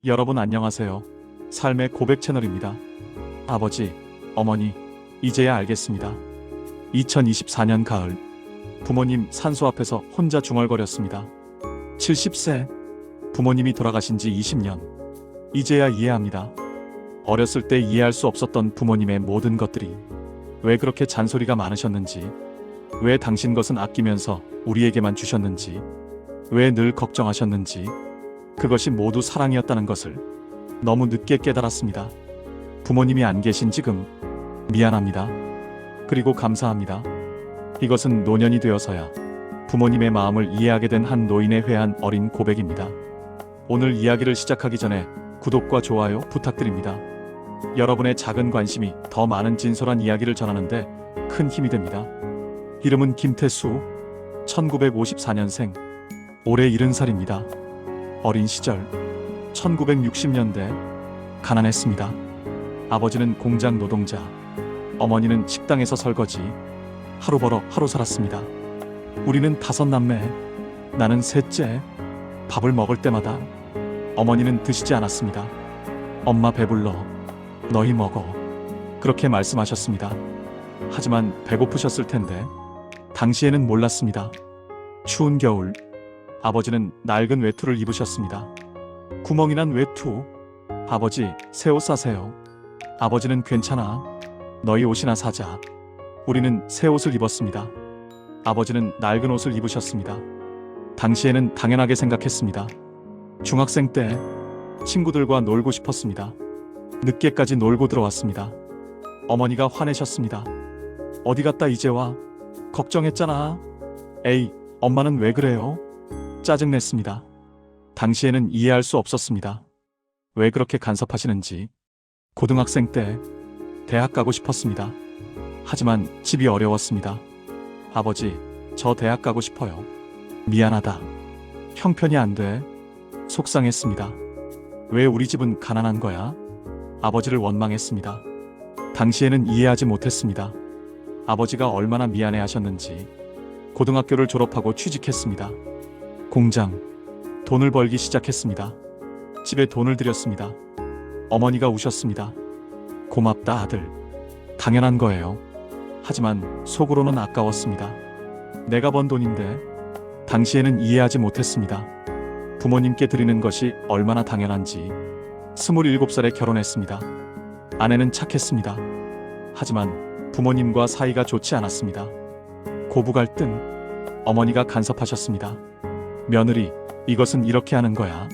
여러분 안녕하세요. 삶의 고백 채널입니다. 아버지, 어머니, 이제야 알겠습니다. 2024년 가을, 부모님 산소 앞에서 혼자 중얼거렸습니다. 70세, 부모님이 돌아가신 지 20년. 이제야 이해합니다. 어렸을 때 이해할 수 없었던 부모님의 모든 것들이 왜 그렇게 잔소리가 많으셨는지, 왜 당신 것은 아끼면서 우리에게만 주셨는지, 왜 늘 걱정하셨는지, 그것이 모두 사랑이었다는 것을 너무 늦게 깨달았습니다. 부모님이 안 계신 지금 미안합니다. 그리고 감사합니다. 이것은 노년이 되어서야 부모님의 마음을 이해하게 된 한 노인의 회한 어린 고백입니다. 오늘 이야기를 시작하기 전에 구독과 좋아요 부탁드립니다. 여러분의 작은 관심이 더 많은 진솔한 이야기를 전하는데 큰 힘이 됩니다. 이름은 김태수, 1954년생, 올해 70살입니다. 어린 시절 1960년대 가난했습니다. 아버지는 공장 노동자, 어머니는 식당에서 설거지, 하루 벌어 하루 살았습니다. 우리는 5남매, 나는 셋째. 밥을 먹을 때마다 어머니는 드시지 않았습니다. 엄마 배불러, 너희 먹어, 그렇게 말씀하셨습니다. 하지만 배고프셨을 텐데 당시에는 몰랐습니다. 추운 겨울, 아버지는 낡은 외투를 입으셨습니다. 구멍이 난 외투. 아버지, 새 옷 사세요. 아버지는 괜찮아, 너희 옷이나 사자. 우리는 새 옷을 입었습니다. 아버지는 낡은 옷을 입으셨습니다. 당시에는 당연하게 생각했습니다. 중학생 때 친구들과 놀고 싶었습니다. 늦게까지 놀고 들어왔습니다. 어머니가 화내셨습니다. 어디 갔다 이제 와? 걱정했잖아. 에이, 엄마는 왜 그래요? 짜증냈습니다. 당시에는 이해할 수 없었습니다. 왜 그렇게 간섭하시는지. 고등학생 때 대학 가고 싶었습니다. 하지만 집이 어려웠습니다. 아버지, 저 대학 가고 싶어요. 미안하다. 형편이 안 돼. 속상했습니다. 왜 우리 집은 가난한 거야? 아버지를 원망했습니다. 당시에는 이해하지 못했습니다. 아버지가 얼마나 미안해 하셨는지. 고등학교를 졸업하고 취직했습니다. 공장, 돈을 벌기 시작했습니다. 집에 돈을 들였습니다. 어머니가 우셨습니다. 고맙다 아들. 당연한 거예요. 하지만 속으로는 아까웠습니다. 내가 번 돈인데. 당시에는 이해하지 못했습니다. 부모님께 드리는 것이 얼마나 당연한지. 27살에 결혼했습니다. 아내는 착했습니다. 하지만 부모님과 사이가 좋지 않았습니다. 고부 갈등, 어머니가 간섭하셨습니다. 며느리, 이것은 이렇게 하는 거야.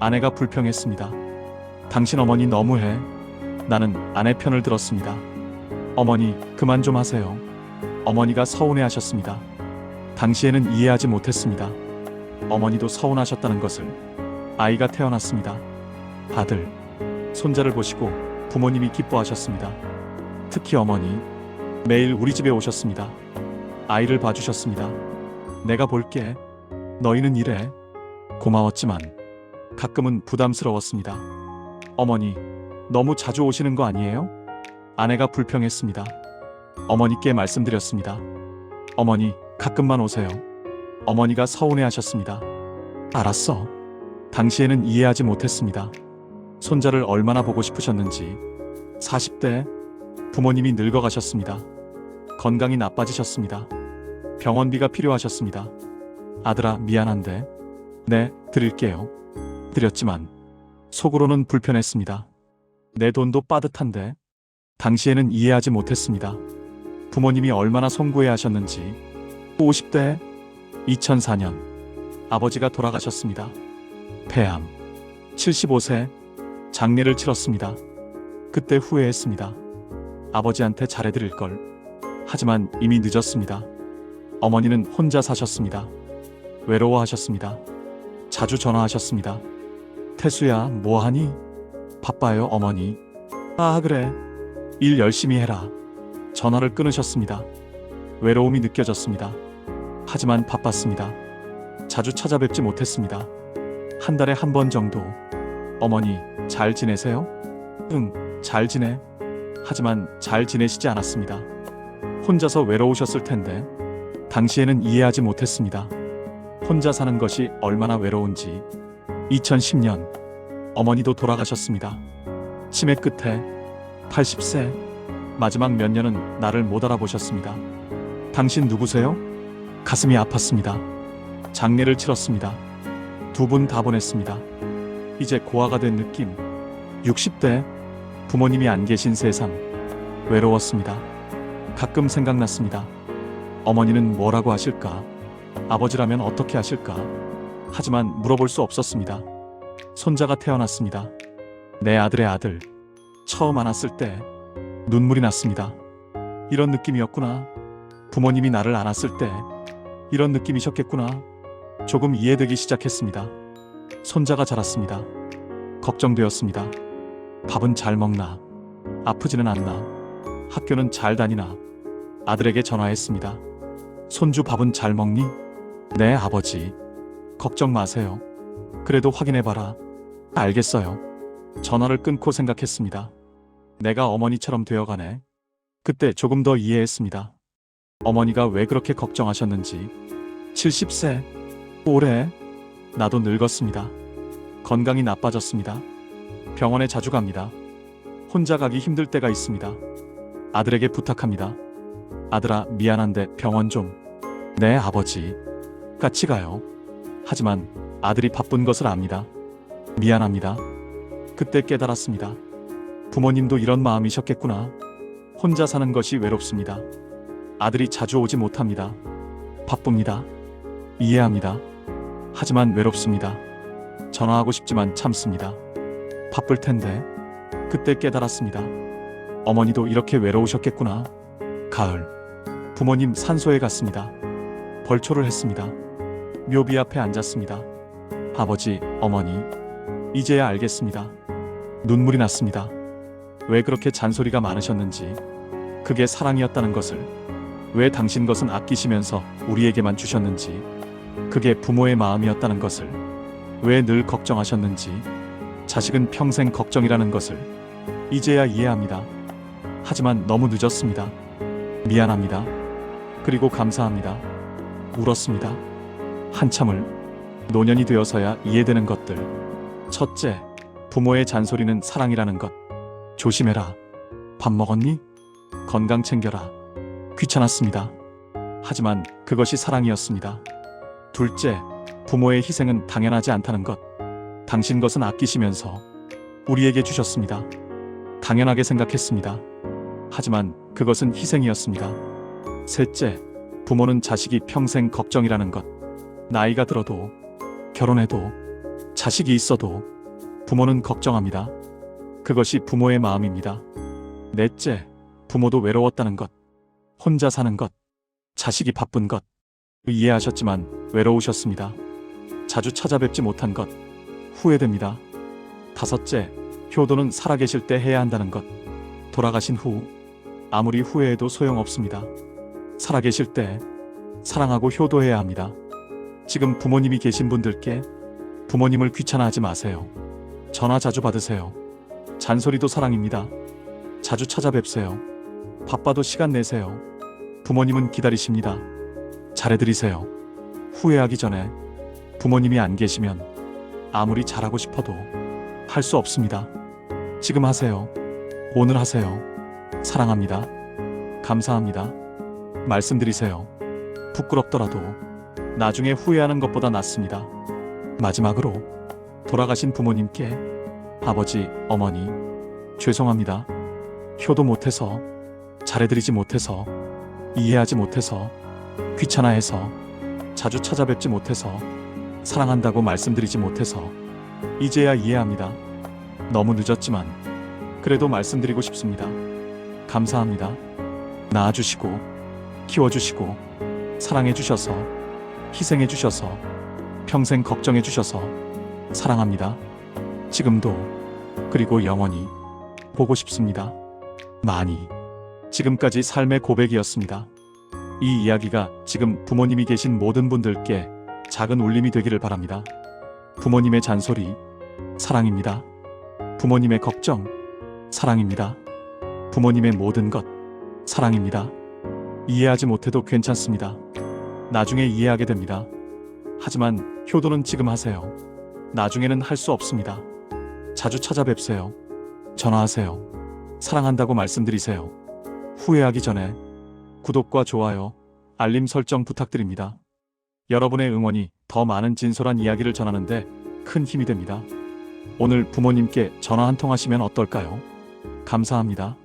아내가 불평했습니다. 당신 어머니 너무해. 나는 아내 편을 들었습니다. 어머니, 그만 좀 하세요. 어머니가 서운해하셨습니다. 당시에는 이해하지 못했습니다. 어머니도 서운하셨다는 것을. 아이가 태어났습니다. 아들, 손자를 보시고 부모님이 기뻐하셨습니다. 특히 어머니, 매일 우리 집에 오셨습니다. 아이를 봐주셨습니다. 내가 볼게. 너희는 이래. 고마웠지만 가끔은 부담스러웠습니다. 어머니, 너무 자주 오시는 거 아니에요? 아내가 불평했습니다. 어머니께 말씀드렸습니다. 어머니, 가끔만 오세요. 어머니가 서운해하셨습니다. 알았어. 당시에는 이해하지 못했습니다. 손자를 얼마나 보고 싶으셨는지. 40대, 부모님이 늙어가셨습니다. 건강이 나빠지셨습니다. 병원비가 필요하셨습니다. 아들아, 미안한데. 네, 드릴게요. 드렸지만 속으로는 불편했습니다. 내 돈도 빠듯한데. 당시에는 이해하지 못했습니다. 부모님이 얼마나 송구해 하셨는지. 50대, 2004년 아버지가 돌아가셨습니다. 폐암. 75세, 장례를 치렀습니다. 그때 후회했습니다. 아버지한테 잘해드릴 걸. 하지만 이미 늦었습니다. 어머니는 혼자 사셨습니다. 외로워하셨습니다. 자주 전화하셨습니다. 태수야, 뭐하니? 바빠요, 어머니. 아, 그래. 일 열심히 해라. 전화를 끊으셨습니다. 외로움이 느껴졌습니다. 하지만 바빴습니다. 자주 찾아뵙지 못했습니다. 한 달에 한 번 정도. 어머니, 잘 지내세요? 응, 잘 지내. 하지만 잘 지내시지 않았습니다. 혼자서 외로우셨을 텐데. 당시에는 이해하지 못했습니다. 혼자 사는 것이 얼마나 외로운지. 2010년 어머니도 돌아가셨습니다. 치매 끝에 80세 마지막 몇 년은 나를 못 알아보셨습니다. 당신 누구세요? 가슴이 아팠습니다. 장례를 치렀습니다. 두 분 다 보냈습니다. 이제 고아가 된 느낌. 60대 부모님이 안 계신 세상. 외로웠습니다. 가끔 생각났습니다. 어머니는 뭐라고 하실까? 아버지라면 어떻게 하실까? 하지만 물어볼 수 없었습니다. 손자가 태어났습니다. 내 아들의 아들. 처음 안았을 때 눈물이 났습니다. 이런 느낌이었구나. 부모님이 나를 안았을 때 이런 느낌이셨겠구나. 조금 이해되기 시작했습니다. 손자가 자랐습니다. 걱정되었습니다. 밥은 잘 먹나? 아프지는 않나? 학교는 잘 다니나? 아들에게 전화했습니다. 손주 밥은 잘 먹니? 네, 아버지. 걱정 마세요. 그래도 확인해봐라. 알겠어요. 전화를 끊고 생각했습니다. 내가 어머니처럼 되어가네. 그때 조금 더 이해했습니다. 어머니가 왜 그렇게 걱정하셨는지. 70세. 올해 나도 늙었습니다. 건강이 나빠졌습니다. 병원에 자주 갑니다. 혼자 가기 힘들 때가 있습니다. 아들에게 부탁합니다. 아들아, 미안한데 병원 좀. 네, 아버지. 같이 가요. 하지만 아들이 바쁜 것을 압니다. 미안합니다. 그때 깨달았습니다. 부모님도 이런 마음이셨겠구나. 혼자 사는 것이 외롭습니다. 아들이 자주 오지 못합니다. 바쁩니다. 이해합니다. 하지만 외롭습니다. 전화하고 싶지만 참습니다. 바쁠 텐데. 그때 깨달았습니다. 어머니도 이렇게 외로우셨겠구나. 가을. 부모님 산소에 갔습니다. 벌초를 했습니다. 묘비 앞에 앉았습니다. 아버지, 어머니. 이제야 알겠습니다. 눈물이 났습니다. 왜 그렇게 잔소리가 많으셨는지. 그게 사랑이었다는 것을. 왜 당신 것은 아끼시면서 우리에게만 주셨는지. 그게 부모의 마음이었다는 것을. 왜 늘 걱정하셨는지. 자식은 평생 걱정이라는 것을. 이제야 이해합니다. 하지만 너무 늦었습니다. 미안합니다. 그리고 감사합니다. 울었습니다. 한참을. 노년이 되어서야 이해되는 것들. 첫째, 부모의 잔소리는 사랑이라는 것. 조심해라. 밥 먹었니? 건강 챙겨라. 귀찮았습니다. 하지만 그것이 사랑이었습니다. 둘째, 부모의 희생은 당연하지 않다는 것. 당신 것은 아끼시면서 우리에게 주셨습니다. 당연하게 생각했습니다. 하지만 그것은 희생이었습니다. 셋째, 부모는 자식이 평생 걱정이라는 것. 나이가 들어도, 결혼해도, 자식이 있어도 부모는 걱정합니다. 그것이 부모의 마음입니다. 넷째, 부모도 외로웠다는 것. 혼자 사는 것. 자식이 바쁜 것. 이해하셨지만 외로우셨습니다. 자주 찾아뵙지 못한 것. 후회됩니다. 다섯째, 효도는 살아계실 때 해야 한다는 것. 돌아가신 후 아무리 후회해도 소용없습니다. 살아계실 때 사랑하고 효도해야 합니다. 지금 부모님이 계신 분들께 부모님을 귀찮아하지 마세요. 전화 자주 받으세요. 잔소리도 사랑입니다. 자주 찾아뵙세요. 바빠도 시간 내세요. 부모님은 기다리십니다. 잘해드리세요. 후회하기 전에. 부모님이 안 계시면 아무리 잘하고 싶어도 할 수 없습니다. 지금 하세요. 오늘 하세요. 사랑합니다. 감사합니다. 말씀드리세요. 부끄럽더라도 나중에 후회하는 것보다 낫습니다. 마지막으로 돌아가신 부모님께 아버지, 어머니, 죄송합니다. 효도 못해서, 잘해드리지 못해서, 이해하지 못해서, 귀찮아해서, 자주 찾아뵙지 못해서, 사랑한다고 말씀드리지 못해서 이제야 이해합니다. 너무 늦었지만 그래도 말씀드리고 싶습니다. 감사합니다. 낳아주시고 키워주시고 사랑해주셔서 희생해주셔서 평생 걱정해주셔서 사랑합니다. 지금도 그리고 영원히 보고 싶습니다. 많이. 지금까지 삶의 고백이었습니다. 이 이야기가 지금 부모님이 계신 모든 분들께 작은 울림이 되기를 바랍니다. 부모님의 잔소리, 사랑입니다. 부모님의 걱정, 사랑입니다. 부모님의 모든 것, 사랑입니다. 이해하지 못해도 괜찮습니다. 나중에 이해하게 됩니다. 하지만 효도는 지금 하세요. 나중에는 할 수 없습니다. 자주 찾아뵙세요. 전화하세요. 사랑한다고 말씀드리세요. 후회하기 전에 구독과 좋아요, 알림 설정 부탁드립니다. 여러분의 응원이 더 많은 진솔한 이야기를 전하는데 큰 힘이 됩니다. 오늘 부모님께 전화 한 통 하시면 어떨까요? 감사합니다.